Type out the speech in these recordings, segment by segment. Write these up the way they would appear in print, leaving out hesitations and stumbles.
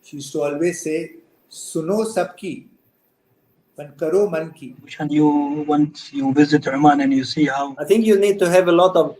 She used to always say, "Suno sabki, but karo man ki." And once you visit Oman and you see how, I think you need to have a lot of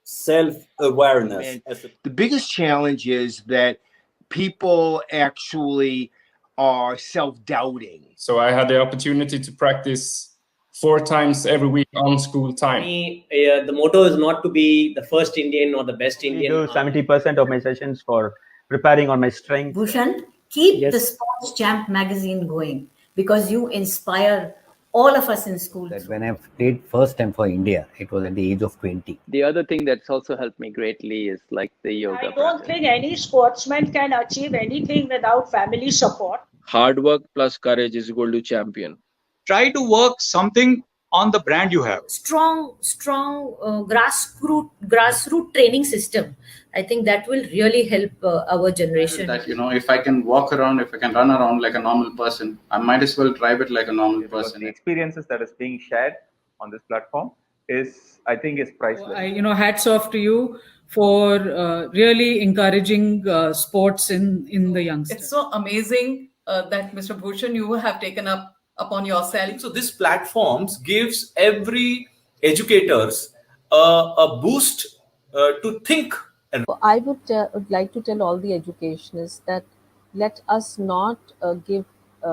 self-awareness. The biggest challenge is that people actually are self-doubting. So I had the opportunity to practice 4 times every week on school time. The motto is not to be the first Indian or the best Indian. I do 70% of my sessions for preparing on my strength. Bhushan, keep the Sports Champ magazine going, because you inspire all of us in school. That when I played first time for India, it was at the age of 20. The other thing that's also helped me greatly is like the yoga. I don't think any sportsman can achieve anything without family support. Hard work plus courage is equal to champion. Try to work something on the brand you have. Strong grassroots training system. I think that will really help our generation. That, if I can walk around, if I can run around like a normal person, I might as well drive it like a normal person. The experiences that is being shared on this platform I think is priceless. Hats off to you for really encouraging sports in the youngsters. It's so amazing that Mr. Bhushan, you have taken upon yourself. So this platforms gives every educators a boost to think. And I would like to tell all the educationists that let us not give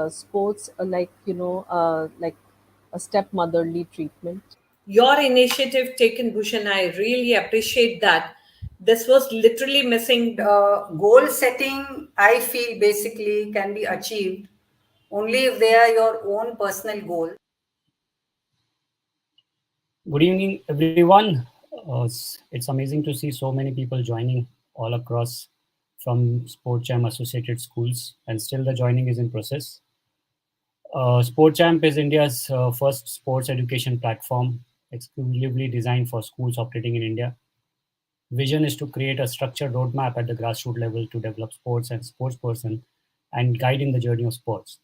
sports like a stepmotherly treatment. Your initiative taken, Bhushan, I really appreciate that. This was literally missing. Goal setting, I feel, basically can be achieved only if they are your own personal goal. Good evening, everyone. It's amazing to see so many people joining all across from SportChamp associated schools, and still the joining is in process. SportChamp is India's first sports education platform exclusively designed for schools operating in India. Vision is to create a structured roadmap at the grassroots level to develop sports and sportsperson and guide in the journey of sports.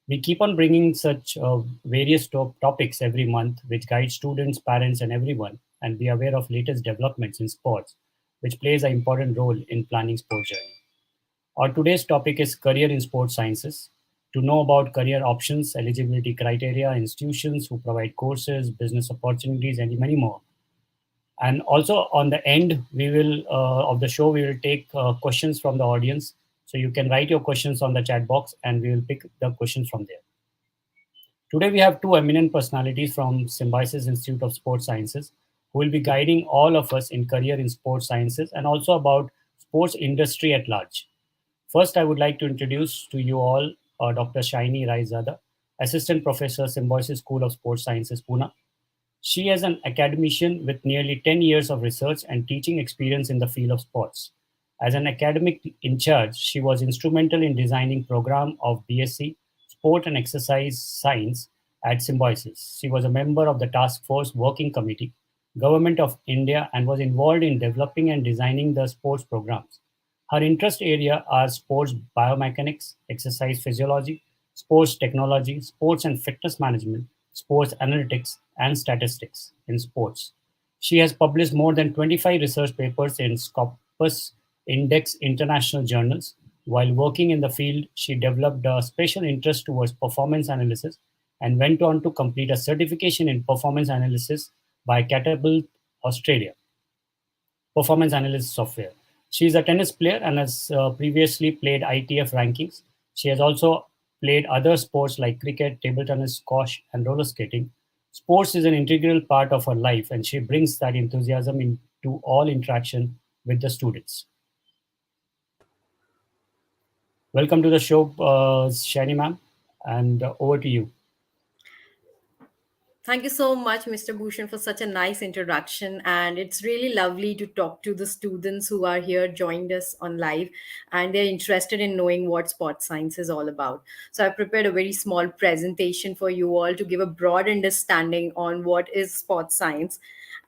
We keep on bringing such various topics every month, which guide students, parents, and everyone, and be aware of latest developments in sports, which plays an important role in planning sports journey. Our today's topic is career in sports sciences. To know about career options, eligibility criteria, institutions who provide courses, business opportunities, and many more. And also on the end, we will of the show, we will take questions from the audience. So you can write your questions on the chat box and we will pick the questions from there. Today we have two eminent personalities from Symbiosis Institute of Sports Sciences who will be guiding all of us in career in sports sciences and also about sports industry at large. First, I would like to introduce to you all Dr. Shiny Raizada, Assistant Professor, Symbiosis School of Sports Sciences, Pune. She is an academician with nearly 10 years of research and teaching experience in the field of sports. As an academic in charge, she was instrumental in designing program of BSc, Sport and Exercise Science at Symbiosis. She was a member of the Task Force Working Committee, Government of India, and was involved in developing and designing the sports programs. Her interest area are sports biomechanics, exercise physiology, sports technology, sports and fitness management, sports analytics, and statistics in sports. She has published more than 25 research papers in Scopus Index international journals. While working in the field, she developed a special interest towards performance analysis and went on to complete a certification in performance analysis by Catapult Australia, performance analysis software. She is a tennis player and has previously played ITF rankings. She has also played other sports like cricket, table tennis, squash, and roller skating. Sports is an integral part of her life, and she brings that enthusiasm into all interaction with the students. Welcome to the show, Shiny ma'am, and over to you. Thank you so much, Mr. Bhushan, for such a nice introduction. And it's really lovely to talk to the students who are here, joined us on live, and they're interested in knowing what sports science is all about. So I've prepared a very small presentation for you all to give a broad understanding on what is sports science.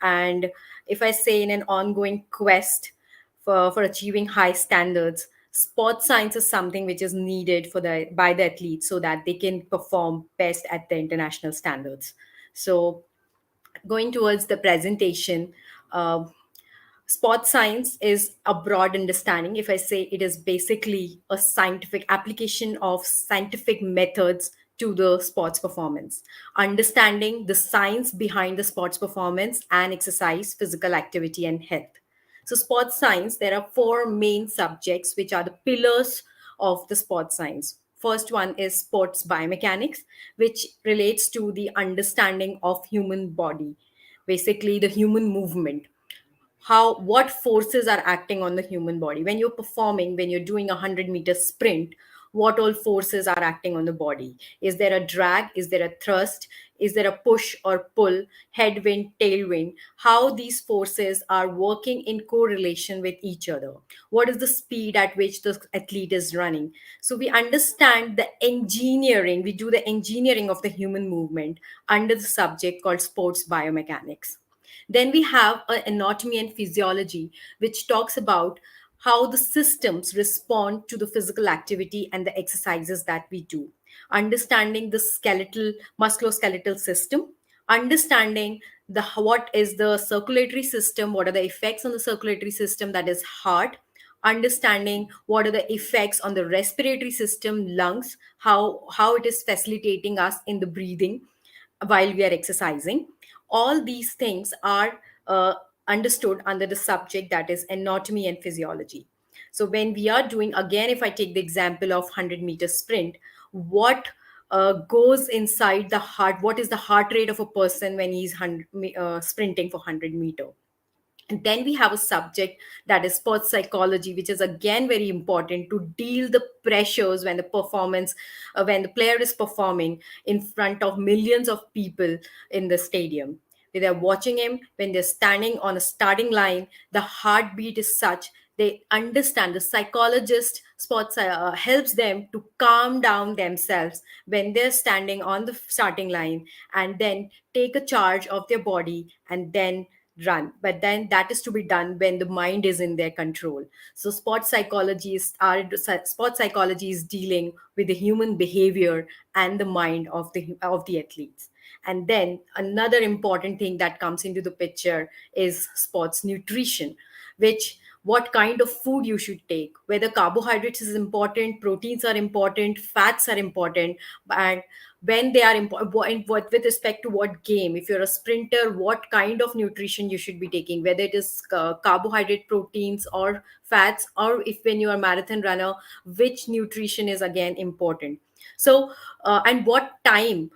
And if I say in an ongoing quest for achieving high standards, sports science is something which is needed by the athletes so that they can perform best at the international standards. So going towards the presentation, Sports science is a broad understanding. If I say it is basically a scientific application of scientific methods to the sports performance, understanding the science behind the sports performance and exercise, physical activity, and health. So, sports science, there are four main subjects which are the pillars of the sports science. First one is sports biomechanics, which relates to the understanding of human body, basically the human movement, how what forces are acting on the human body when you're performing, when you're doing a 100-meter sprint. What all forces are acting on the body? Is there a drag? Is there a thrust? Is there a push or pull? Headwind, tailwind? How these forces are working in correlation with each other? What is the speed at which the athlete is running? So we understand the engineering, we do the engineering of the human movement under the subject called sports biomechanics. Then we have anatomy and physiology, which talks about how the systems respond to the physical activity and the exercises that we do. Understanding the skeletal, musculoskeletal system, understanding the what is the circulatory system, what are the effects on the circulatory system, that is heart, understanding what are the effects on the respiratory system, lungs, how it is facilitating us in the breathing while we are exercising. All these things are understood under the subject that is anatomy and physiology. So when we are doing, again, if I take the example of 100-meter sprint, what goes inside the heart? What is the heart rate of a person when he's sprinting for 100 meter? And then we have a subject that is sports psychology, which is again very important to deal the pressures when the performance, when the player is performing in front of millions of people in the stadium. When they're watching him, when they're standing on a starting line, the heartbeat is such, they understand, the psychologist sports helps them to calm down themselves when they're standing on the starting line, and then take a charge of their body and then run. But then that is to be done when the mind is in their control. So sports psychology is dealing with the human behavior and the mind of the athletes. And then another important thing that comes into the picture is sports nutrition, which what kind of food you should take, whether carbohydrates is important, proteins are important, fats are important, and when they are important, what with respect to what game, if you're a sprinter, what kind of nutrition you should be taking, whether it is carbohydrate, proteins, or fats, or if when you are a marathon runner, which nutrition is again important. So and what time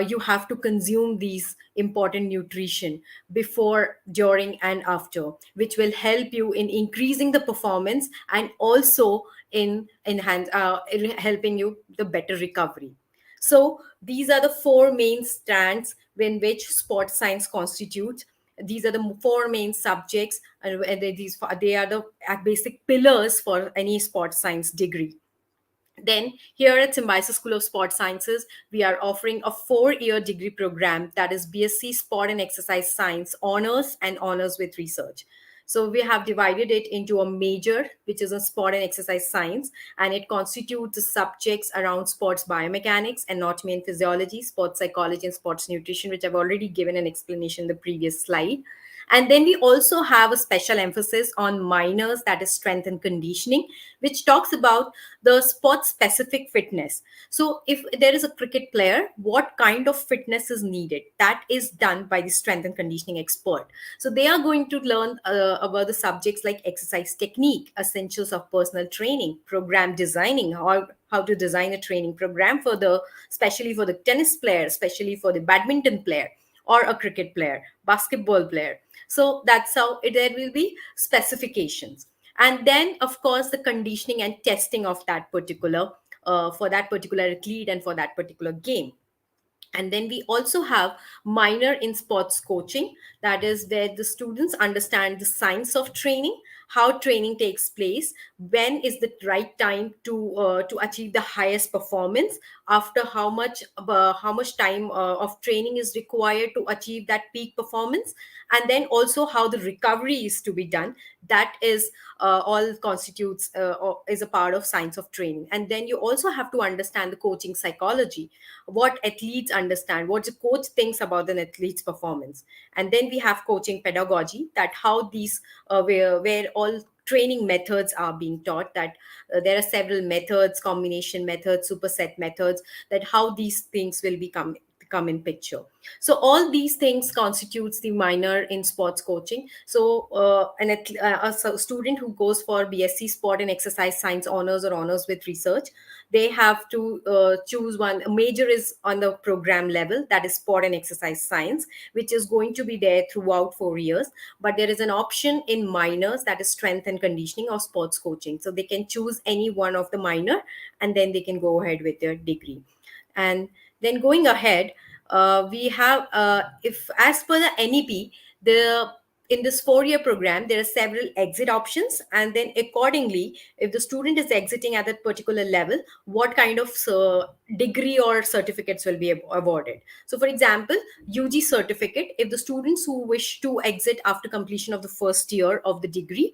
you have to consume these important nutrition, before, during, and after, which will help you in increasing the performance and also in helping you the better recovery. So these are the four main strands in which sports science constitutes. These are the four main subjects, and they are the basic pillars for any sports science degree. Then, here at Symbiosis School of Sports Sciences, we are offering a 4-year degree program, that is BSc Sport and Exercise Science Honors and Honors with Research. So we have divided it into a major, which is a sport and exercise science, and it constitutes the subjects around sports biomechanics, anatomy and physiology, sports psychology, and sports nutrition, which I've already given an explanation in the previous slide. And then we also have a special emphasis on minors, that is strength and conditioning, which talks about the sport specific fitness. So if there is a cricket player, what kind of fitness is needed? That is done by the strength and conditioning expert. So they are going to learn about the subjects like exercise technique, essentials of personal training, program designing, how to design a training program for especially for the tennis player, especially for the badminton player, or a cricket player, basketball player. So that's how there will be specifications. And then, of course, the conditioning and testing of that particular, for that particular athlete and for that particular game. And then we also have minor in sports coaching, that is where the students understand the science of training, how training takes place, when is the right time to achieve the highest performance, after how much time of training is required to achieve that peak performance, and then also how the recovery is to be done. That is all constitutes or is a part of science of training. And then you also have to understand the coaching psychology, what athletes understand, what the coach thinks about an athlete's performance. And then we have coaching pedagogy, that how these where all training methods are being taught, that there are several methods, combination methods, superset methods, that how these things will come in picture. So all these things constitutes the minor in sports coaching. So a student who goes for BSc Sport and Exercise Science honors or honors with research, they have to choose one. A major is on the program level, that is Sport and Exercise Science, which is going to be there throughout 4 years. But there is an option in minors, that is Strength and Conditioning or Sports Coaching. So they can choose any one of the minor, and then they can go ahead with their degree. And then going ahead, we have if as per the NEP, the in this 4-year program there are several exit options, and then accordingly, if the student is exiting at that particular level, what kind of degree or certificates will be awarded. So for example, UG certificate, if the students who wish to exit after completion of the first year of the degree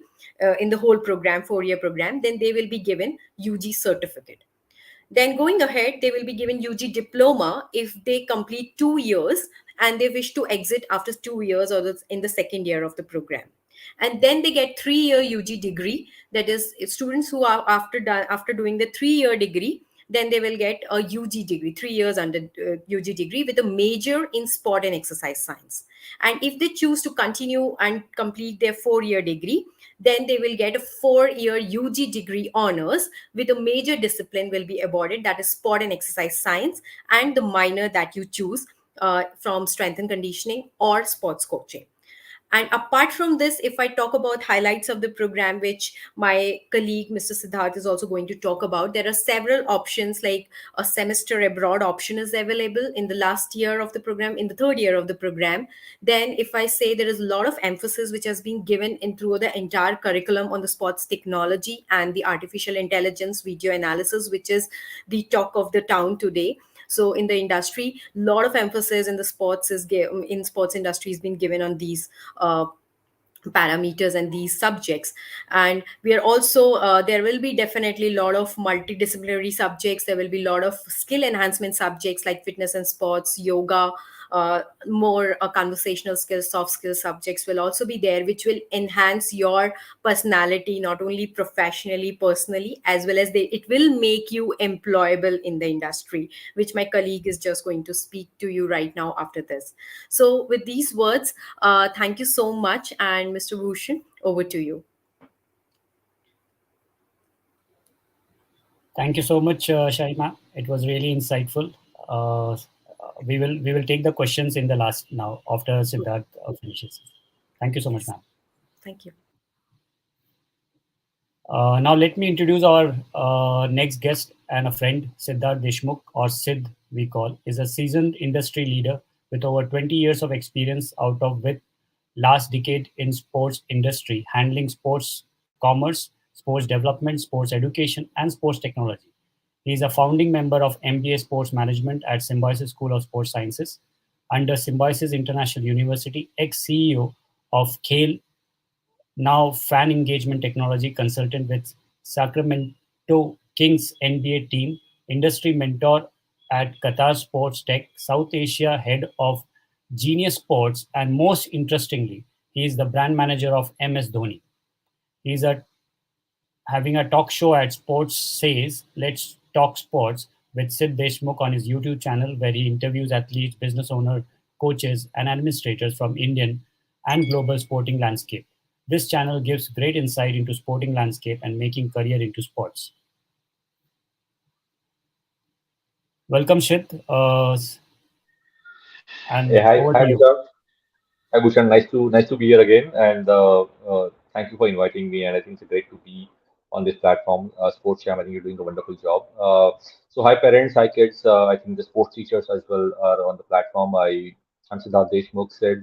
in the whole program, 4-year program, then they will be given UG certificate. Then going ahead, they will be given UG diploma if they complete 2 years and they wish to exit after 2 years or in the second year of the program. And then they get 3-year UG degree. That is, if students who are after doing the 3-year degree, then they will get a UG degree, 3 years under UG degree with a major in sport and exercise science. And if they choose to continue and complete their 4-year degree, then they will get a 4-year UG degree honors with a major discipline will be awarded, that is sport and exercise science, and the minor that you choose from strength and conditioning or sports coaching. And apart from this, if I talk about highlights of the program, which my colleague, Mr. Siddharth, is also going to talk about, there are several options, like a semester abroad option is available in the last year of the program, in the 3rd year of the program. Then if I say there is a lot of emphasis which has been given in through the entire curriculum on the sports technology and the artificial intelligence video analysis, which is the talk of the town today. So in the industry, a lot of emphasis in the sports in sports industry has been given on these parameters and these subjects. And we are also there will be definitely a lot of multidisciplinary subjects. There will be a lot of skill enhancement subjects like fitness and sports, yoga, more conversational skills, soft skills subjects will also be there, which will enhance your personality, not only professionally, personally, as well as it will make you employable in the industry, which my colleague is just going to speak to you right now after this. So with these words, thank you so much. And Mr. Bhushan, over to you. Thank you so much, Shaima. It was really insightful. We will take the questions in the last now after Siddharth finishes. Thank you so much, ma'am. Thank you. Now let me introduce our next guest and a friend. Siddharth Deshmukh, or Sid we call, is a seasoned industry leader with over 20 years of experience out of with last decade in sports industry, handling sports commerce, sports development, sports education, and sports technology. He is a founding member of MBA Sports Management at Symbiosis School of Sports Sciences. Under Symbiosis International University, ex-CEO of Khel, now fan engagement technology consultant with Sacramento Kings NBA team, industry mentor at Qatar Sports Tech, South Asia head of Genius Sports, and most interestingly, he is the brand manager of MS Dhoni. He is having a talk show at Sports Says, Let's Talk Sports, with Sid Deshmukh on his YouTube channel, where he interviews athletes, business owners, coaches, and administrators from Indian and global sporting landscape. This channel gives great insight into sporting landscape and making career into sports. Welcome, Shit. And hey, hi, over to you. Siddharth. Hi, Bhushan. Nice to be here again, and thank you for inviting me. And I think it's great to be on this platform, Sports Jam. I think you're doing a wonderful job. So, hi, parents, hi, kids. I think the sports teachers as well are on the platform. I'm Siddharth Deshmukh, said,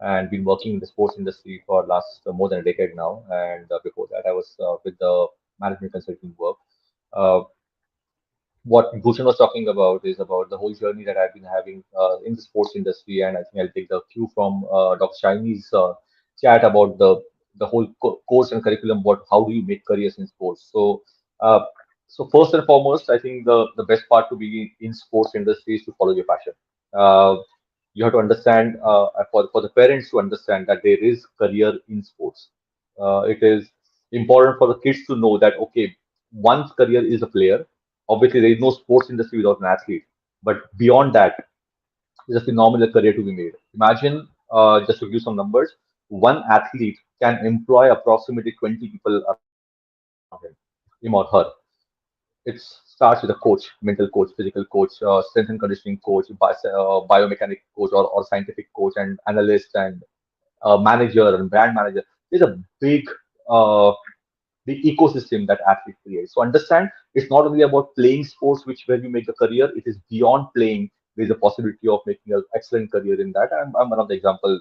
and been working in the sports industry for last more than a decade now. And before that, I was with the management consulting work. Uh, what Bhushan was talking about is about the whole journey that I've been having in the sports industry, and I think I'll take the cue from Dr. Shiny's chat about the whole course and curriculum. What how do you make careers in sports? Uh, so first and foremost, I think the best part to be in sports industry is to follow your passion. Uh, you have to understand for the parents to understand that there is career in sports. It is important for the kids to know that okay, one's career is a player. Obviously, there is no sports industry without an athlete. But beyond that, there's a phenomenal career to be made. Imagine, just to give some numbers, one athlete can employ approximately 20 people around him or her. It starts with a coach, mental coach, physical coach, strength and conditioning coach, biomechanic coach, or scientific coach, and analyst, and manager and brand manager. There's a big the ecosystem that athlete creates. So understand it's not only about playing sports, which where you make a career. It is beyond playing. There's a possibility of making an excellent career in that. I'm one of the example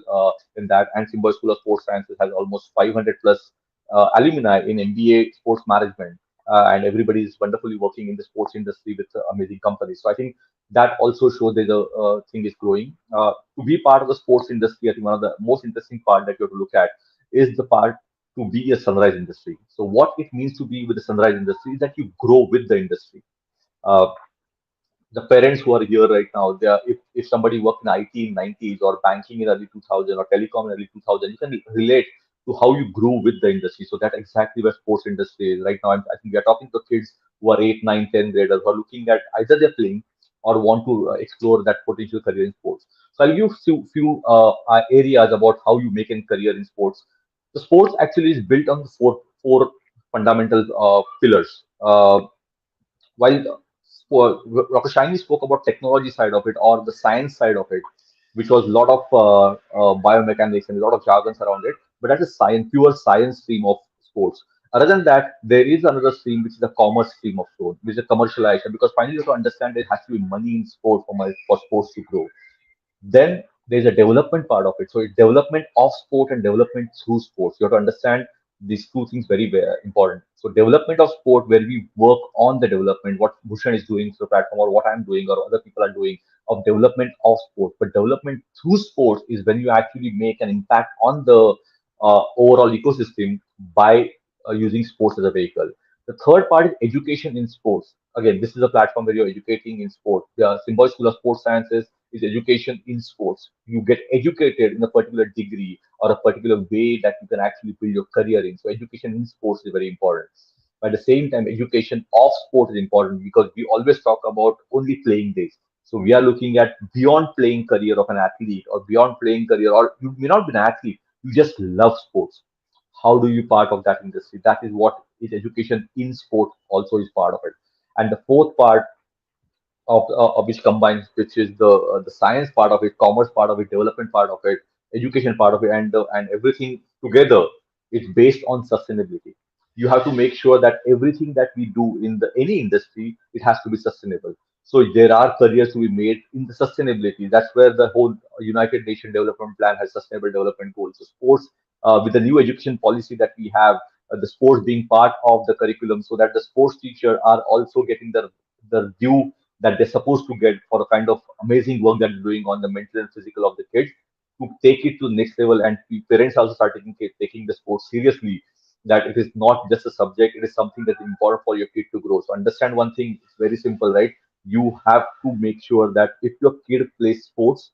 in that. And Symbiosis School of Sports Sciences has almost 500 plus alumni in MBA sports management. And everybody is wonderfully working in the sports industry with amazing companies. So I think that also shows that the thing is growing. To be part of the sports industry, I think one of the most interesting part that you have to look at is the part to be a sunrise industry. So what it means to be with the sunrise industry is that you grow with the industry. Uh, the parents who are here right now, they are, if somebody worked in IT in 90s or banking in early 2000 or telecom in early 2000, you can relate to how you grew with the industry. So that's exactly where sports industry is right now. I think we are talking to kids who are 8, 9, 10 graders who are looking at either they're playing or want to explore that potential career in sports. So I'll give few areas about how you make a career in sports. The sports actually is built on the four fundamental pillars. While Dr. Shiny spoke about technology side of it or the science side of it, which was a lot of biomechanics and a lot of jargons around it, but that's a science, pure science stream of sports. Other than that, there is another stream which is the commerce stream of sport, which is commercialization. Because finally, you have to understand there has to be money in sport for sports to grow. Then there's a development part of it. So it's development of sport and development through sports. You have to understand these two things very important. So development of sport, where we work on the development, what Bhushan is doing to the platform, or what I'm doing, or other people are doing of development of sport. But development through sports is when you actually make an impact on the overall ecosystem by using sports as a vehicle. The third part is education in sports. Again, this is a platform where you're educating in sport. The Symbiosis School of Sports Sciences is education in sports. You get educated in a particular degree or a particular way that you can actually build your career in. So education in sports is very important. But at the same time, education of sport is important because we always talk about only playing days. So we are looking at beyond playing career of an athlete or beyond playing career, or you may not be an athlete, you just love sports. How do you part of that industry? That is what is education in sport also is part of it. And the fourth part of which combines, which is the science part of it, commerce part of it, development part of it, education part of it, and everything together. It's based on sustainability. You have to make sure that everything that we do in the any industry, it has to be sustainable. So there are careers to be made in the sustainability. That's where the whole United Nations Development Plan has sustainable development goals. So sports, with the new education policy that we have, the sports being part of the curriculum, so that the sports teacher are also getting the due that they're supposed to get for the kind of amazing work that they're doing on the mental and physical of the kids, to take it to the next level. And parents also start taking the sport seriously, that it is not just a subject, it is something that's important for your kid to grow. So understand one thing, it's very simple, right? You have to make sure that if your kid plays sports,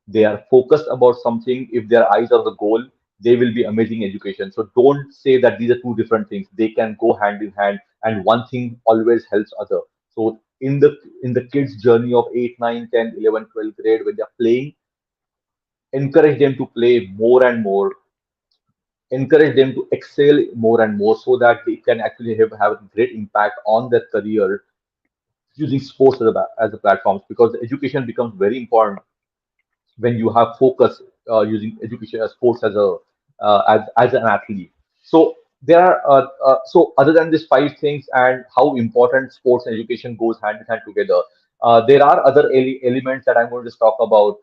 they are focused about something. If their eyes are the goal, they will be amazing education. So don't say that these are two different things. They can go hand in hand, and one thing always helps other. So in the kids journey of 8, 9, 10, 11, 12 grade, when they're playing, encourage them to play more and more, encourage them to excel more and more, so that they can actually have a great impact on their career using sports as a platform. Because education becomes very important when you have focus using education sports as a as an athlete. So there are so other than these five things and how important sports and education goes hand in hand together, There are other elements that I'm going to talk about,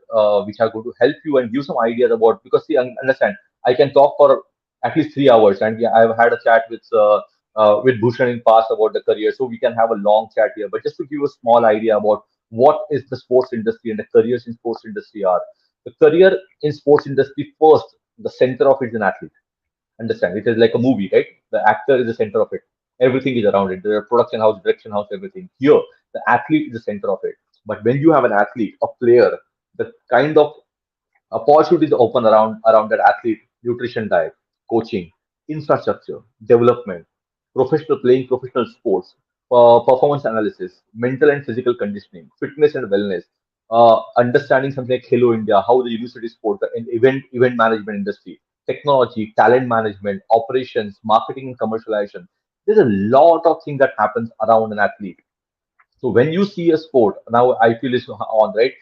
which are going to help you and give some ideas about. Because see, understand, I can talk for at least 3 hours, and yeah, I've had a chat with Bhushan in past about the career, so we can have a long chat here. But just to give you a small idea about what is the sports industry and the careers in sports industry are. The career in sports industry, first, the center of it is an athlete. Understand, it is like a movie, right? The actor is the center of it. Everything is around it. The production house, direction house, everything. Here, the athlete is the center of it. But when you have an athlete, a player, the kind of opportunities open around that athlete: nutrition, diet, coaching, infrastructure, development, professional playing, professional sports, performance analysis, mental and physical conditioning, fitness and wellness, understanding something like Hello India, how the university sport, the event management industry, technology, talent management, operations, marketing and commercialization. There's a lot of things that happens around an athlete. So when you see a sport, now IPL is on, right?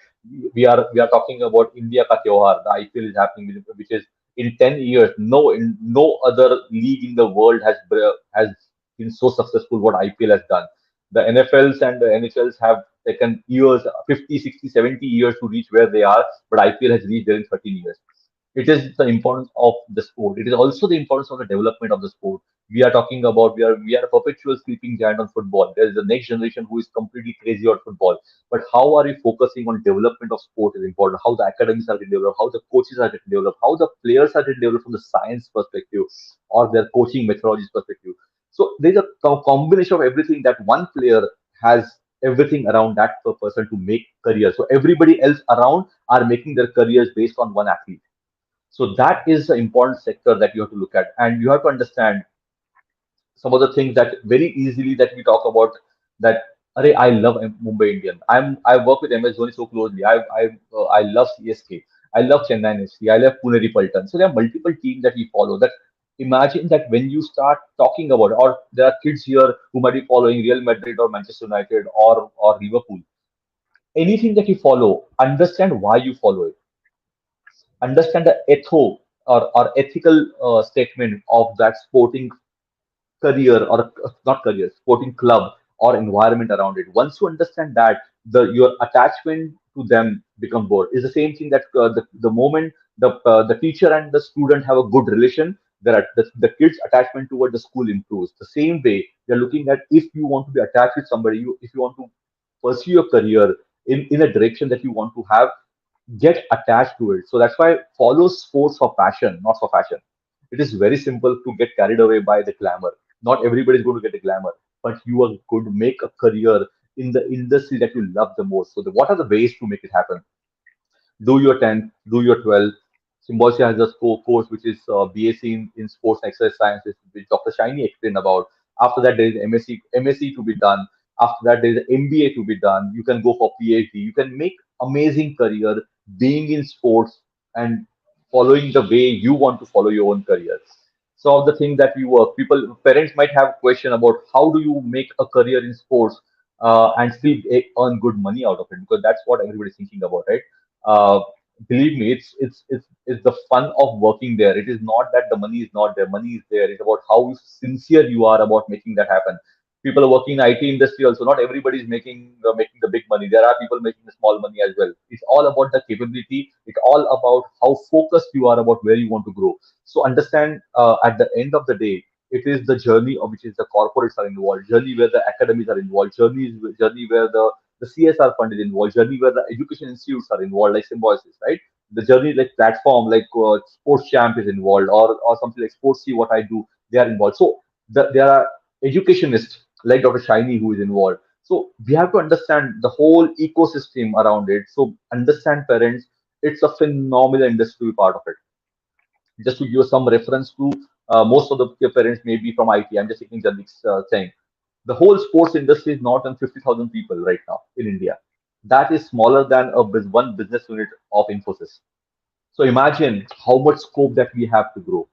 We are talking about India ka Tyohar. The IPL is happening, which is in 10 years. No other league in the world has been so successful what IPL has done. The NFLs and the NHLs have taken years, 50, 60, 70 years to reach where they are, but IPL has reached there in 13 years. It is the importance of the sport. It is also the importance of the development of the sport. We are talking about, we are a perpetual sleeping giant on football. There is the next generation who is completely crazy about football. But how are we focusing on development of sport is important. How the academies are getting developed, how the coaches are getting developed, how the players are getting developed from the science perspective or their coaching methodologies perspective. So there's a combination of everything, that one player has everything around that per person to make career. So everybody else around are making their careers based on one athlete. So that is the important sector that you have to look at, and you have to understand some of the things that very easily that we talk about, that Arey, I love Mumbai Indian. I work with MS Dhoni so closely. I love CSK. I love Chennai FC. I love Pune Repulton. So there are multiple teams that we follow. That imagine that when you start talking about, or there are kids here who might be following Real Madrid or Manchester United or Liverpool. Anything that you follow, understand why you follow it. Understand the or ethical statement of that sporting career, or not career, sporting club or environment around it. Once you understand that, your attachment to them become bored. Is the same thing that the moment the teacher and the student have a good relation, the kids attachment toward the school improves. The same way they're looking at, if you want to be attached with somebody, if you want to pursue your career in a direction that you want to have, get attached to it. So that's why follow sports for passion, not for fashion. It is very simple to get carried away by the glamour. Not everybody is going to get the glamour, but you are going to make a career in the industry that you love the most. So what are the ways to make it happen? Do your 10th, do your 12th. Symbiosis has a course which is BSc in Sports and Exercise Sciences, which Dr. Shiny explained about. After that, there is MSc to be done. After that, there is an MBA to be done. You can go for PhD. You can make amazing career being in sports and following the way you want to follow your own career. So of the thing that we work, parents might have a question about how do you make a career in sports and still earn good money out of it, because that's what everybody's thinking about, right? Uh, Believe me, it's the fun of working there. It is not that the money is not there. Money is there. It's about how sincere you are about making that happen. People are working in IT industry also. Not everybody is making the big money. There are people making the small money as well. It's all about the capability. It's all about how focused you are about where you want to grow. So understand, at the end of the day, it is the journey of which is the corporates are involved, journey where the academies are involved, journey where the CSR fund is involved, journey where the education institutes are involved, like Symbiosis, right? The journey like platform, like Sports Champ is involved, or something like Sports See What I Do, they are involved. So there are educationists like Dr. Shiny who is involved. So we have to understand the whole ecosystem around it. So understand, parents, it's a phenomenal industry to be part of it. Just to give you some reference to, most of the parents may be from IT. I'm just taking Jandik's saying. The whole sports industry is not than 50,000 people right now in India. That is smaller than one business unit of Infosys. So imagine how much scope that we have to grow.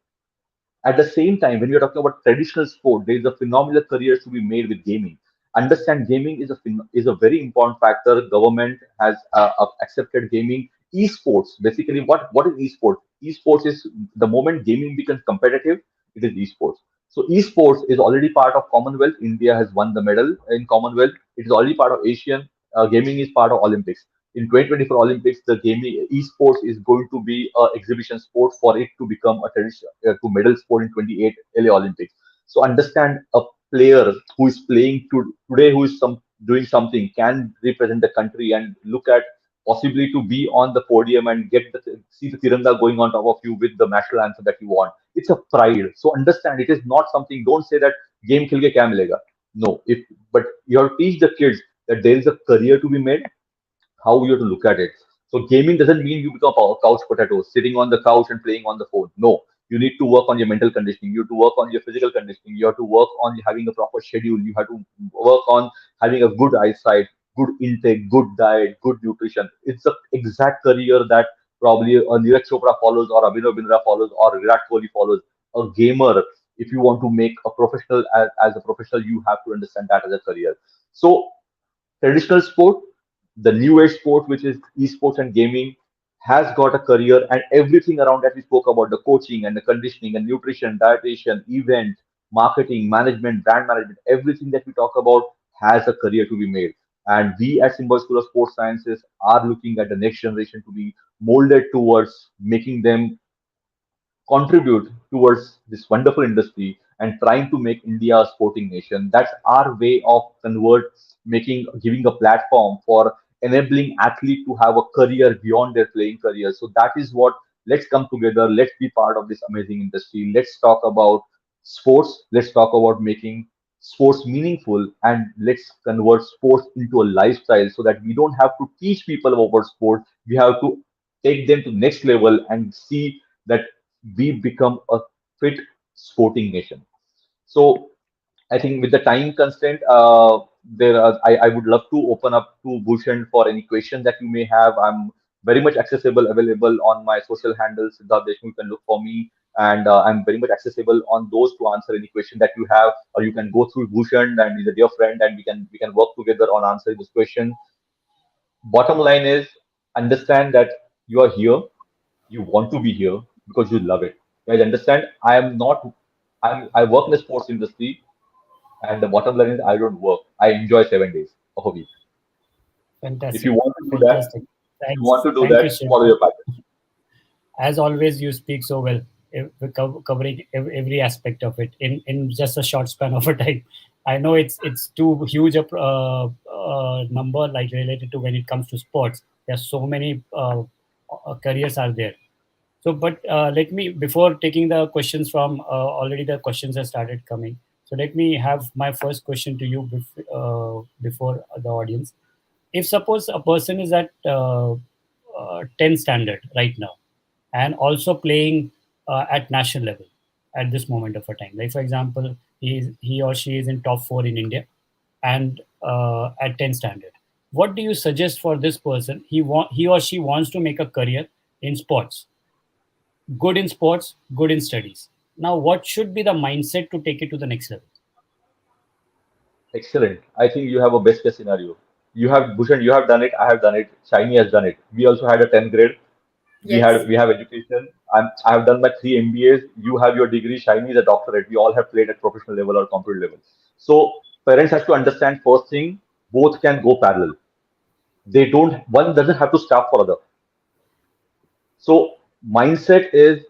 At the same time, when we are talking about traditional sport, there is a phenomenal career to be made with gaming. Understand, gaming is a very important factor. Government has accepted gaming. Esports, basically, what is esports? Esports is the moment gaming becomes competitive, it is esports. So esports is already part of Commonwealth. India has won the medal in Commonwealth. It is already part of Asian gaming is part of Olympics. In 2024 Olympics, the gaming esports is going to be an exhibition sport for it to become a tradition to medal sport in 28 LA Olympics. So understand a player who is playing today, who is doing something, can represent the country and look at possibly to be on the podium and see the tiranga going on top of you with the national anthem that you want. It's a pride. So understand, it is not something. Don't say that game khel ke kya milega. No, but you have to teach the kids that there is a career to be made, how you have to look at it. So gaming doesn't mean you become a couch potato, sitting on the couch and playing on the phone. No, you need to work on your mental conditioning. You have to work on your physical conditioning. You have to work on having a proper schedule. You have to work on having a good eyesight, good intake, good diet, good nutrition. It's the exact career that probably a Neeraj Chopra follows, or Abhinav Bindra follows, or Virat Kohli follows. A gamer, if you want to make a professional as a professional, you have to understand that as a career. So traditional sport, the new age sport, which is esports and gaming, has got a career, and everything around that we spoke about, the coaching and the conditioning and nutrition, dietitian, event, marketing, management, brand management, everything that we talk about has a career to be made. And we at Symbiosis School of Sports Sciences are looking at the next generation to be molded towards making them contribute towards this wonderful industry and trying to make India a sporting nation. That's our way of giving a platform for enabling athletes to have a career beyond their playing career. So that is what, let's come together, let's be part of this amazing industry. Let's talk about sports, let's talk about making sports meaningful, and let's convert sports into a lifestyle so that we don't have to teach people about sport. We have to take them to next level and see that we become a fit sporting nation. So I think with the time constraint, I would love to open up to Bhushan for any questions that you may have. I'm very much available on my social handles. Siddharth Deshmukh, you can look for me, and I'm very much accessible on those to answer any question that you have, or you can go through Bhushan, and he's a dear friend, and we can work together on answering this question. Bottom line is, understand that you are here, you want to be here because you love it. Guys, understand, I am not, I work in the sports industry, and the bottom line is I don't work. I enjoy 7 days of a week. Fantastic. If you want to do Fantastic. that, if you want to do Thank you, that, Shiv. follow your passion. As always, you speak so well, covering every aspect of it in just a short span of a time. I know it's too huge a number, like related to when it comes to sports. There's so many careers are there. So, but let me, before taking the questions from already the questions have started coming. So let me have my first question to you before the audience. If suppose a person is at 10 standard right now, and also playing at national level at this moment of a time, like for example, he or she is in top 4 in India, and at 10 standard, what do you suggest for this person? He or she wants to make a career in sports, good in sports, good in studies. Now, what should be the mindset to take it to the next level? Excellent. I think you have a best case scenario. You have, Bhushan, you have done it. I have done it. Shiny has done it. We also had a 10th grade. Yes. We have education. I have done my 3 MBAs. You have your degree. Shiny is a doctorate. We all have played at professional level or competitive level. So parents have to understand, first thing, both can go parallel. One doesn't have to stop for other. So mindset is,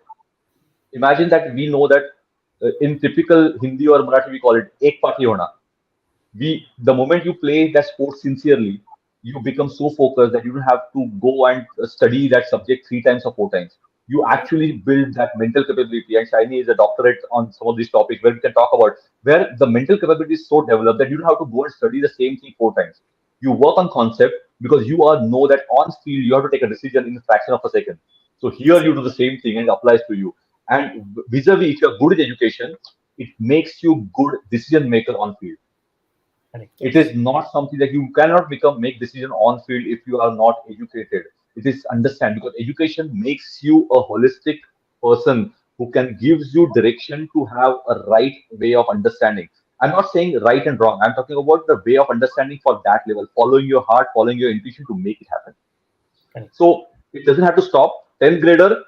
imagine that we know that in typical Hindi or Marathi, we call it ek paati hona. The moment you play that sport sincerely, you become so focused that you don't have to go and study that subject 3 times or 4 times. You actually build that mental capability. And Shiny is a doctorate on some of these topics where we can talk about where the mental capability is so developed that you don't have to go and study the same thing 4 times. You work on concept because you know that on field you have to take a decision in a fraction of a second. So here you do the same thing and it applies to you. And vis-a-vis, if you're good in education, it makes you good decision maker on field. It is not something that you cannot make decision on field if you are not educated. It is understand, because education makes you a holistic person who can gives you direction to have a right way of understanding. I'm not saying right and wrong. I'm talking about the way of understanding for that level, following your heart, following your intuition to make it happen. So it doesn't have to stop. 10th grader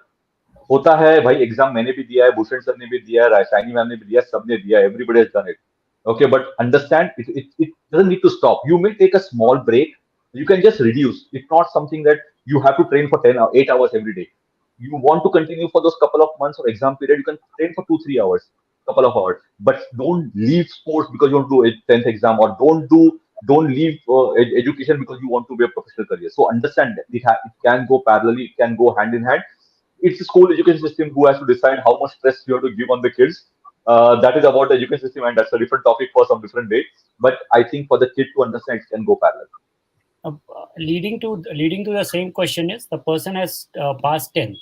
होता है भाई, exam मैंने भी दिया है, Bhushan sir ने भी दिया है, शाइनी मैम ने भी दिया, सबने दिया, everybody has done it. Okay, but understand, it doesn't need to stop. You may take a small break, You can just reduce. It's not something that you have to train for 8 hours every day. You want to continue for those couple of months or exam period, you can train for 2-3 hours, couple of hours, but don't leave sports because you want to do a 10th exam, or don't leave education because you want to be a professional career. So understand that it can go parallelly, it can go hand in hand. It's the school education system who has to decide how much stress you have to give on the kids. That is about the education system, and that's a different topic for some different day. But I think for the kid to understand, it can go parallel. Leading to the same question is, the person has passed 10th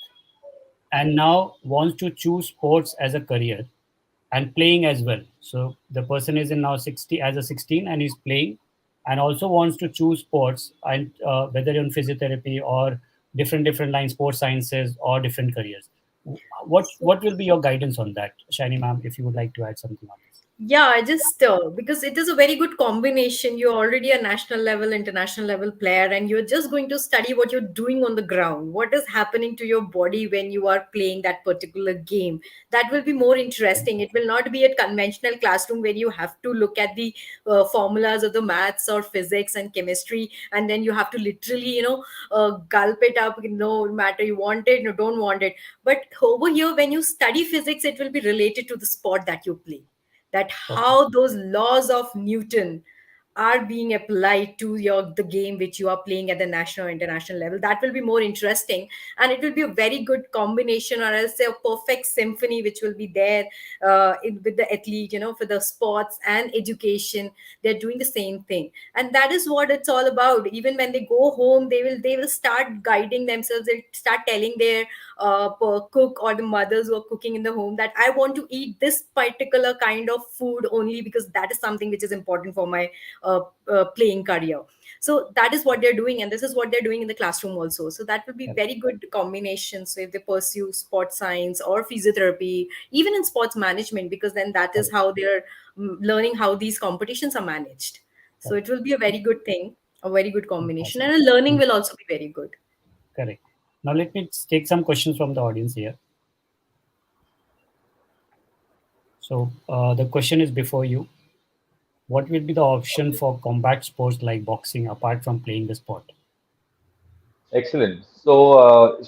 and now wants to choose sports as a career and playing as well. So the person is in now 60 as a 16 and is playing, and also wants to choose sports, and whether in physiotherapy or different lines, sports sciences or different careers. What will be your guidance on that, Shiny ma'am, if you would like to add something on this? Yeah, I just because it is a very good combination. You're already a national level, international level player, and you're just going to study what you're doing on the ground. What is happening to your body when you are playing that particular game? That will be more interesting. It will not be a conventional classroom where you have to look at the formulas of the maths or physics and chemistry, and then you have to literally, gulp it up. No matter you want it, no, don't want it. But over here, when you study physics, it will be related to the sport that you play, that how those laws of Newton are being applied to the game which you are playing at the national or international level. That will be more interesting, and it will be a very good combination, or else say a perfect symphony which will be there with the athlete, for the sports and education. They're doing the same thing, and that is what it's all about. Even when they go home, they will start guiding themselves. They'll start telling their cook or the mothers who are cooking in the home that I want to eat this particular kind of food only because that is something which is important for my playing career. So that is what they're doing, and this is what they're doing in the classroom also. So that would be very good combination. So if they pursue sports science or physiotherapy, even in sports management, because then that is how they're learning how these competitions are managed. So it will be a very good thing, a very good combination, and the learning will also be very good. Correct. Now let me take some questions from the audience here. So the question is before you. What will be the option for combat sports like boxing apart from playing the sport? Excellent. So,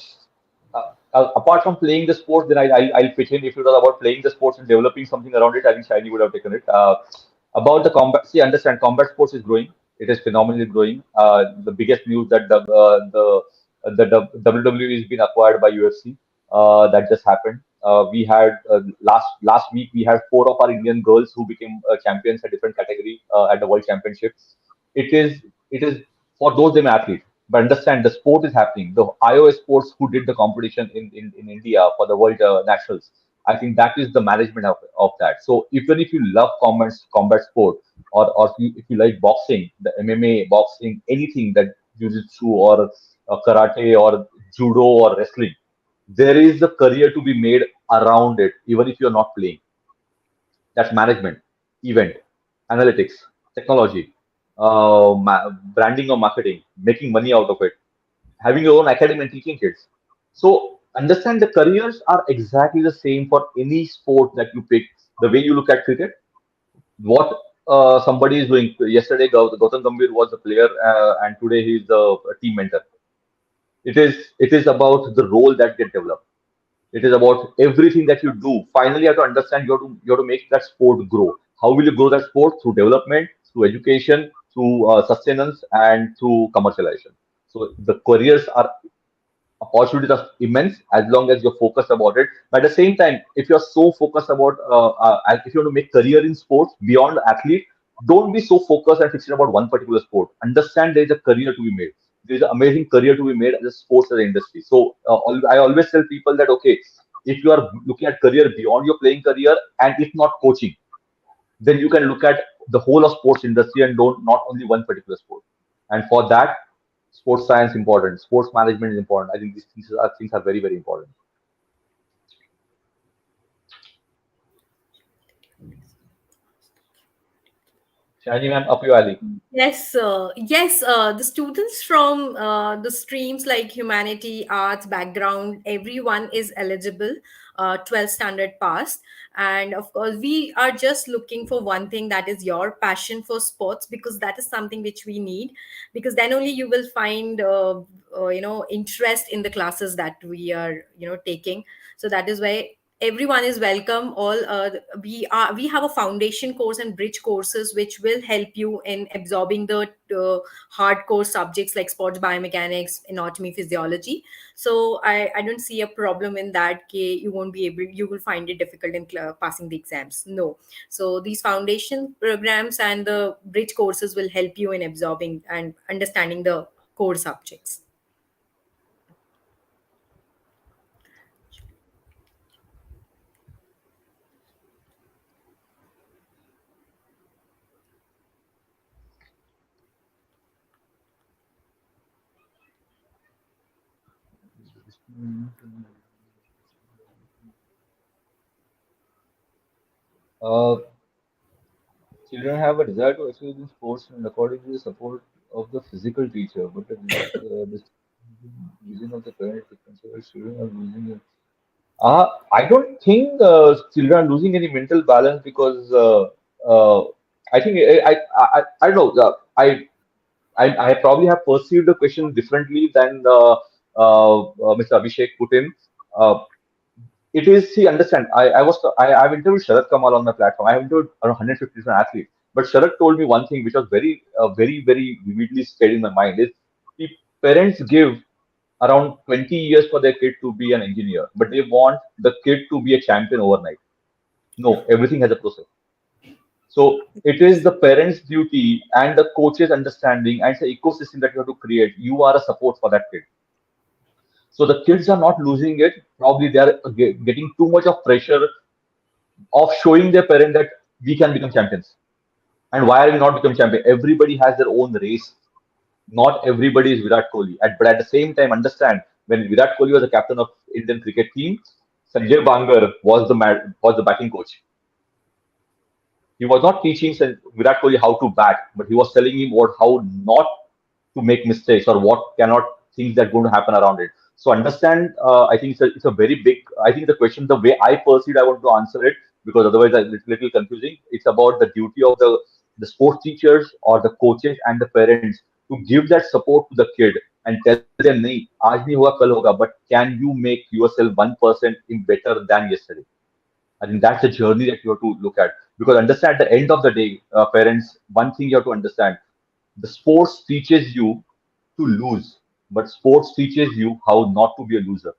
apart from playing the sport, then I'll pitch in. If it was about playing the sports and developing something around it, I think Shiny would have taken it. About the combat, see, understand, combat sports is growing. It is phenomenally growing. The biggest news that the WWE has been acquired by UFC. That just happened. We had last week we had 4 of our Indian girls who became champions at different category at the World Championships. It is for those them athletes. But understand the sport is happening. The iOS Sports who did the competition in India for the World Nationals. I think that is the management of that. So even if you love combat sport, or if you like boxing, the MMA, boxing, anything that jiu-jitsu or karate or judo or wrestling, there is a career to be made around it, even if you're not playing. That's management, event, analytics, technology, branding or marketing, making money out of it, having your own academy and teaching kids. So understand the careers are exactly the same for any sport that you pick. The way you look at cricket, what somebody is doing. Yesterday, Gautam Gambhir was a player, and today he is a team mentor. It is about the role that get developed. It is about everything that you do. Finally, you have to understand you have to make that sport grow. How will you grow that sport? Through development, through education, through sustenance, and through commercialization. So the careers are opportunities are immense as long as you're focused about it. But at the same time, if you're so focused about if you want to make career in sports beyond athlete, don't be so focused and fixed about one particular sport. Understand there is a career to be made. There is an amazing career to be made as a sports as an industry. So I always tell people that okay, if you are looking at career beyond your playing career, and if not coaching, then you can look at the whole of sports industry and don't not only one particular sport. And for that, sports science important, sports management is important. I think these things are very, very important. Shiny ma'am, up your alley. Yes, the students from the streams like humanity, arts, background, everyone is eligible, 12th standard pass. And of course, we are just looking for one thing, that is your passion for sports, because that is something which we need, because then only you will find, interest in the classes that we are, taking. So that is why everyone is welcome. All we have a foundation course and bridge courses which will help you in absorbing the hardcore subjects like sports biomechanics, anatomy, physiology. So I don't see a problem in that case. You will find it difficult in passing the exams, no. So these foundation programs and the bridge courses will help you in absorbing and understanding the core subjects. Uh, Children have a desire to achieve in sports and according to the support of the physical teacher, but the using of the parent differential children are losing it. I don't think children are losing any mental balance because I think I don't know. I probably have perceived the question differently than Mr. Abhishek put in. Uh, it is, see, understand, I've interviewed Sharad Kamal on my platform. I have interviewed around 150 different athletes, but Sharad told me one thing which was very vividly stayed in my mind is the parents give around 20 years for their kid to be an engineer, but they want the kid to be a champion overnight. No, everything has a process. So it is the parents' duty and the coach's understanding and the ecosystem that you have to create. You are a support for that kid. So the kids are not losing it. Probably they are getting too much of pressure of showing their parent that we can become champions. And why are we not become champion? Everybody has their own race. Not everybody is Virat Kohli. But at the same time, understand when Virat Kohli was the captain of Indian cricket team, Sanjay Bangar was the batting coach. He was not teaching Virat Kohli how to bat, but he was telling him how not to make mistakes or what cannot things that are going to happen around it. So understand, I think it's a very big. I think the question, the way I perceive, I want to answer it because otherwise it's a little confusing. It's about the duty of the sports teachers or the coaches and the parents to give that support to the kid and tell them, "नहीं, आज नहीं होगा कल होगा," but can you make yourself 1% in better than yesterday? I think that's a journey that you have to look at because understand at the end of the day, parents, one thing you have to understand: the sports teaches you to lose, but sports teaches you how not to be a loser.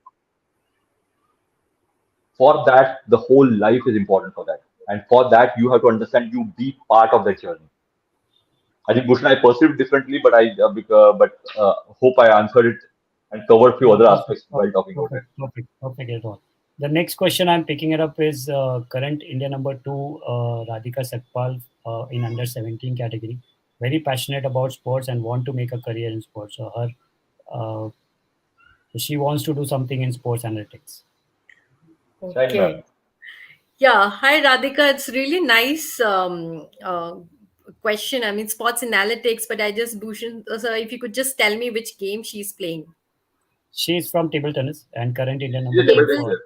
For that, the whole life is important for that, and for that, you have to understand you be part of that journey. I think Bhushan, I perceived differently, but hope I answered it and covered few other aspects while talking about it. Perfect at all. The next question I'm picking it up is current India number 2, Radhika Sakpal in under 17 category. Very passionate about sports and want to make a career in sports. So she wants to do something in sports analytics. Okay. Yeah. Hi, Radhika. It's really nice question. I mean, sports analytics, but I just, Bhushan, so if you could just tell me which game she's playing. She's from table tennis and current Indian number 2.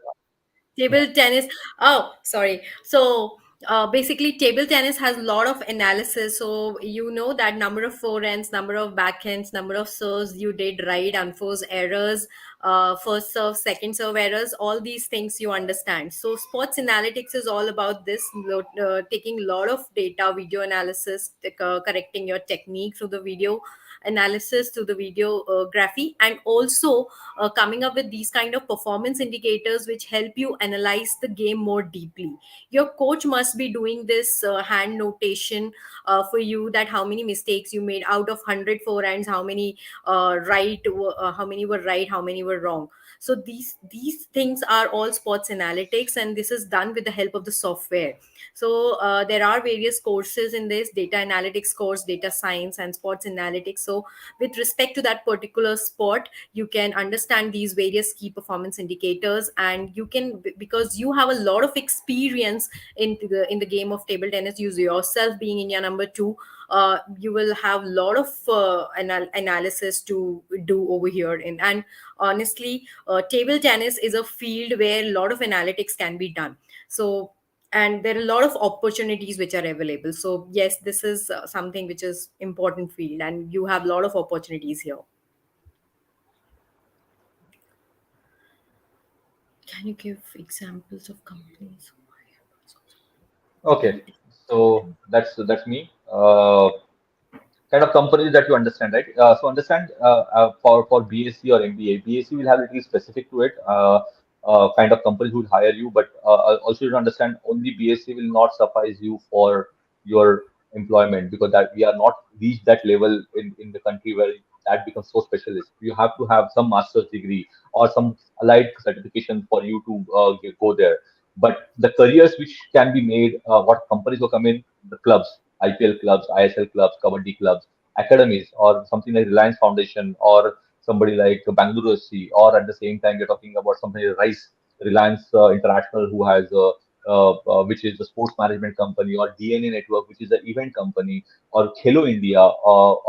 Table tennis. Oh, sorry. So basically, table tennis has a lot of analysis. So you know that number of forehands, number of backhands, number of serves you did right, unforced errors, first serve, second serve errors. All these things you understand. So sports analytics is all about this, taking a lot of data, video analysis, correcting your technique through the video analysis to the videography, and also coming up with these kind of performance indicators which help you analyze the game more deeply. Your coach must be doing this hand notation for you, that how many mistakes you made out of 100 forehands, how many how many were right, how many were wrong. So these things are all sports analytics, and this is done with the help of the software. So there are various courses in this: data analytics course, data science, and sports analytics. So with respect to that particular sport, you can understand these various key performance indicators, and you can, because you have a lot of experience in the game of table tennis, you yourself being in your number 2, you will have a lot of analysis to do over here. And honestly, table tennis is a field where a lot of analytics can be done. So, and there are a lot of opportunities which are available. So yes, this is something which is important field, and you have a lot of opportunities here. Can you give examples of companies? Okay, so that's me. Kind of companies that you understand, right? So understand for BSc or MBA, BSc will have a little specific to it. Kind of companies who will hire you, but also you understand only BSc will not suffice you for your employment, because that we are not reached that level in the country where that becomes so specialist. You have to have some master's degree or some allied certification for you to go there. But the careers which can be made, what companies will come in, the clubs, IPL clubs, ISL clubs, Kabaddi clubs, academies, or something like Reliance Foundation, or somebody like Bangalore SC, or at the same time, you're talking about somebody like Rice, Reliance International, who has which is the sports management company, or DNA Network, which is the event company, or Khelo India, or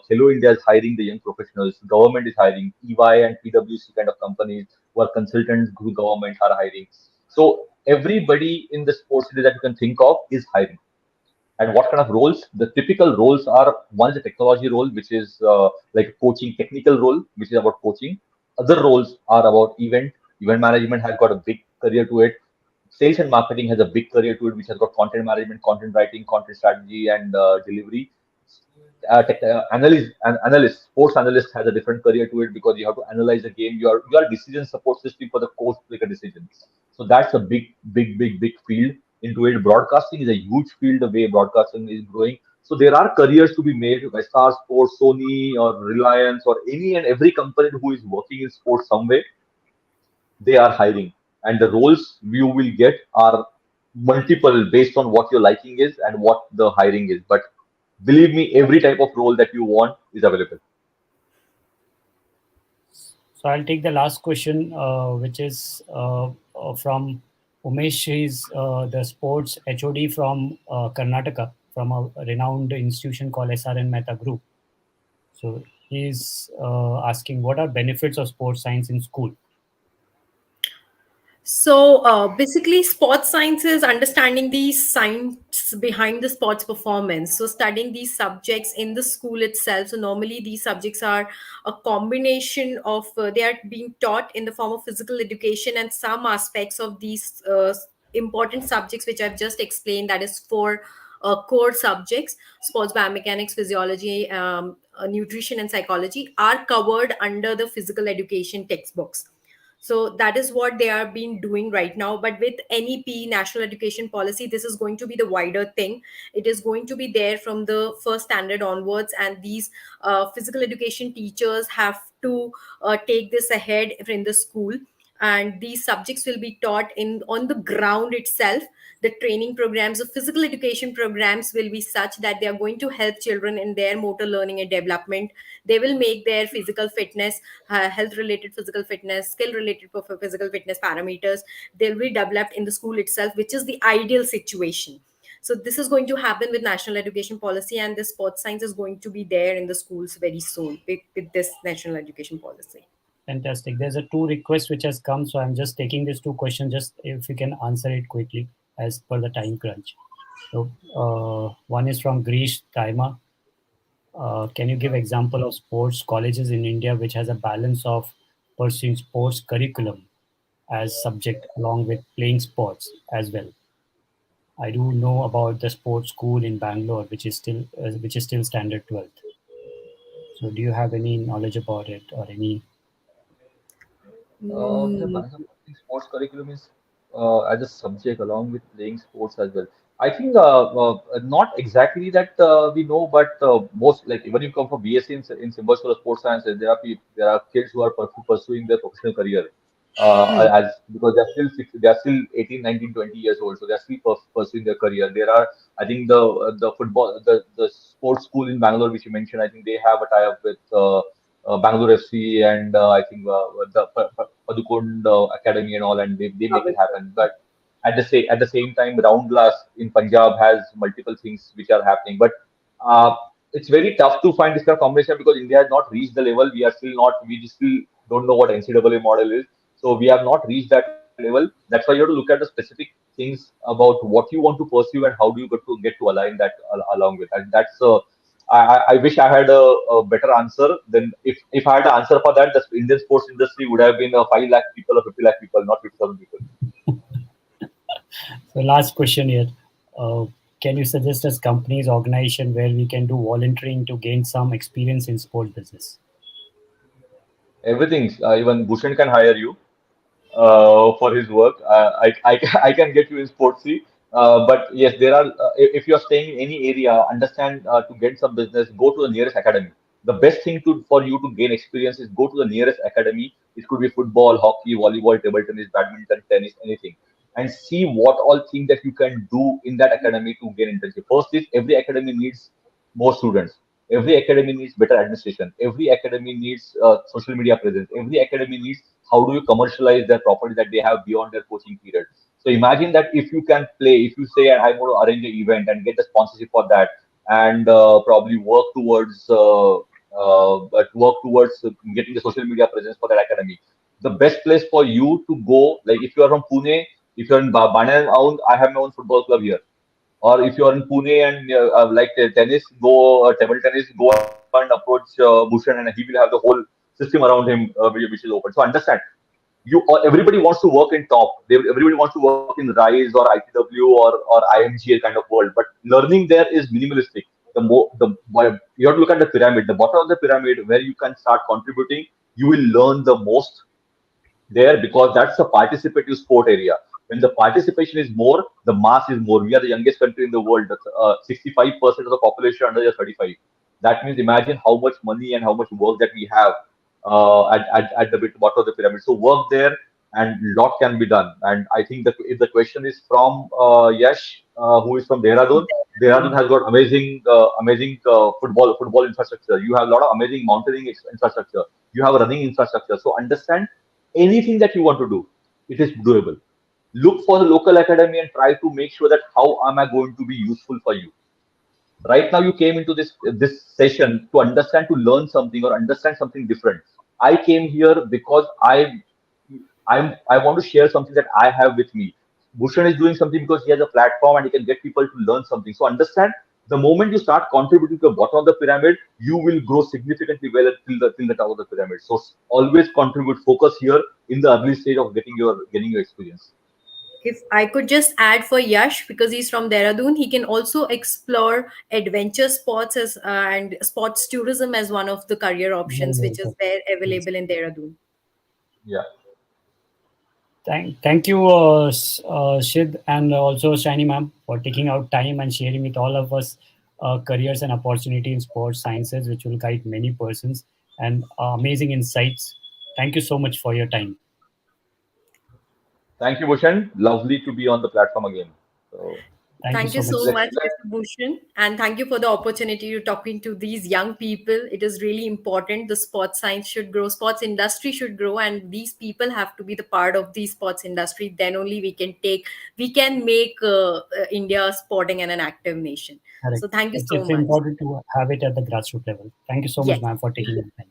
Khelo India is hiring the young professionals. Government is hiring. EY and PwC kind of companies who are consultants who government are hiring. So everybody in the sports city that you can think of is hiring. And what kind of roles? The typical roles are, one is a technology role, which is like coaching, technical role, which is about coaching. Other roles are about event management has got a big career to it. Sales and marketing has a big career to it, which has got content management, content writing, content strategy, and delivery. Analyst, sports analyst has a different career to it, because you have to analyze the game. You are decision support system for the coach to make a decision. So that's a big field into it. Broadcasting is a huge field, the way broadcasting is growing. So there are careers to be made by Star Sports, Sony, or Reliance, or any and every company who is working in sports some way. They are hiring, and the roles you will get are multiple based on what your liking is and what the hiring is. But believe me, every type of role that you want is available. So I'll take the last question, which is from Umesh. He's the sports HOD from Karnataka, from a renowned institution called SRN Mehta Group. So he's asking, what are benefits of sports science in school? So basically, sports science is understanding the science behind the sports performance. So studying these subjects in the school itself. So normally these subjects are a combination of, they are being taught in the form of physical education, and some aspects of these important subjects which I've just explained, that is for core subjects, sports biomechanics, physiology, nutrition, and psychology, are covered under the physical education textbooks. So that is what they are been doing right now. But with NEP, National Education Policy, this is going to be the wider thing. It is going to be there from the first standard onwards, and these physical education teachers have to take this ahead in the school, and these subjects will be taught in on the ground itself. The training programs of physical education programs will be such that they are going to help children in their motor learning and development. They will make their physical fitness, health related physical fitness, skill related physical fitness parameters, they'll be developed in the school itself, which is the ideal situation. So this is going to happen with National Education Policy, and the sports science is going to be there in the schools very soon with this National Education Policy. Fantastic. There's a 2 requests which has come, so I'm just taking these 2 questions, just if you can answer it quickly as per the time crunch. So one is from Grish Taima. Can you give example of sports colleges in India which has a balance of pursuing sports curriculum as subject along with playing sports as well? I do know about the sports school in Bangalore, which is still standard 12th. So do you have any knowledge about it, or any? The balance of putting sports curriculum is as a subject along with playing sports as well. I think not exactly that we know, but most like when you come from BSc in Symbiosis or sports sciences, there are kids who are pursuing their professional career as because they're still 18, 19, 20 years old, so they're still pursuing their career. There are, I think, the sports school in Bangalore which you mentioned. I think they have a tie up with Bangalore FC and I think the Padukond Academy and all, and they make it happen. But at the same time, Roundglass in Punjab has multiple things which are happening. But it's very tough to find this kind of combination because India has not reached the level. We are still not. We just still don't know what NCAA model is. So we have not reached that level. That's why you have to look at the specific things about what you want to pursue and how do you get to align that along with. And that's I wish I had a better answer. Then if I had an answer for that, the Indian sports industry would have been 5 lakh people or 50 lakh people, not 50,000 people. So last question here. Can you suggest us companies, organization where we can do volunteering to gain some experience in sport business? Everything. Even Bhushan can hire you for his work. I can get you in sportsy. But yes, there are. If you are staying in any area, understand to get some business, go to the nearest academy. The best thing for you to gain experience is go to the nearest academy. It could be football, hockey, volleyball, table tennis, badminton, tennis, anything, and see what all things that you can do in that academy to gain internship. First is every academy needs more students. Every academy needs better administration. Every academy needs social media presence. Every academy needs how do you commercialize their property that they have beyond their coaching period. So imagine that if you can play, if you say, I'm going to arrange an event and get the sponsorship for that, and probably work towards getting the social media presence for that academy. The best place for you to go, like if you are from Pune, if you're in Banyan, I have my own football club here. Or if you are in Pune and like tennis, go table tennis, go and approach Bhushan, and he will have the whole system around him which is open. So understand, everybody wants to work in top. Everybody wants to work in Rise or ITW or IMGA kind of world. But learning there is minimalistic. You have to look at the pyramid. The bottom of the pyramid where you can start contributing, you will learn the most there because that's the participative sport area. When the participation is more, the mass is more. We are the youngest country in the world. 65% of the population under 35. That means imagine how much money and how much work that we have at the bottom of the pyramid. So work there and lot can be done. And I think that if the question is from Yash, who is from Dehradun, Dehradun has got amazing football infrastructure. You have a lot of amazing mountaineering infrastructure. You have a running infrastructure. So understand anything that you want to do, it is doable. Look for the local academy and try to make sure that how am I going to be useful for you. Right now, you came into this session to understand, to learn something or understand something different. I came here because I want to share something that I have with me. Bhushan is doing something because he has a platform and he can get people to learn something. So understand, the moment you start contributing to the bottom of the pyramid, you will grow significantly well till the top of the pyramid. So always contribute. Focus here in the early stage of getting your experience. If I could just add for Yash, because he's from Dehradun, he can also explore adventure sports and sports tourism as one of the career options, which is there available in Dehradun. Yeah. Thank you, Shid, and also Shiny ma'am, for taking out time and sharing with all of us careers and opportunity in sports sciences, which will guide many persons, and amazing insights. Thank you so much for your time. Thank you, Bhushan. Lovely to be on the platform again. So, Thank you so much, Mr. Bhushan. And thank you for the opportunity to talking to these young people. It is really important. The sports science should grow, sports industry should grow, and these people have to be the part of the sports industry. Then only we can make India sporting and an active nation. Correct. So thank you so much. It's important to have it at the grassroots level. Thank you so much, ma'am, for taking the time.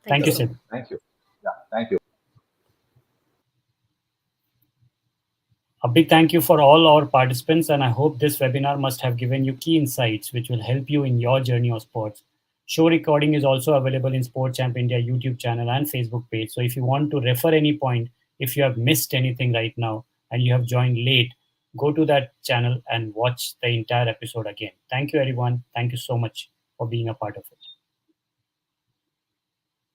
Thank you, Sid. Thank you. Yeah, thank you. A big thank you for all our participants, and I hope this webinar must have given you key insights which will help you in your journey of sports. Show recording is also available in Sport Champ India YouTube channel and Facebook page. So if you want to refer any point, if you have missed anything right now and you have joined late, go to that channel and watch the entire episode again. Thank you, everyone. Thank you so much for being a part of it.